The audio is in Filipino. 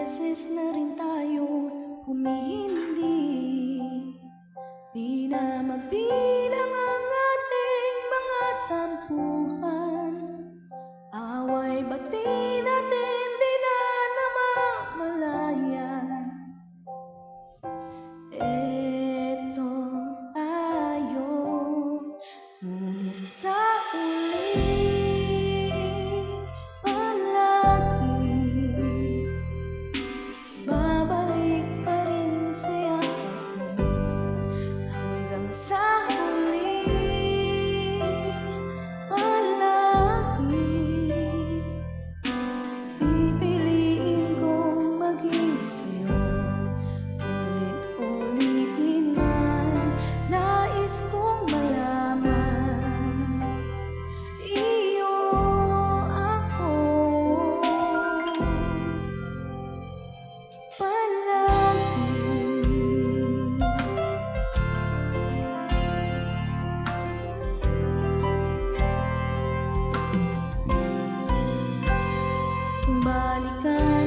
beses na rin tayong humihindi. Di na mabilang ang ating mga tampuhan. Away bati natin di na namamalayan. Eto tayo, ngunit sa huli babalik pa rin sa yakap mo. Hanggang sa huli, palagi pipiliin kong maging sa'yo. Ulit-ulitin man, nais kong malaman, iyo ako palagi. Balikan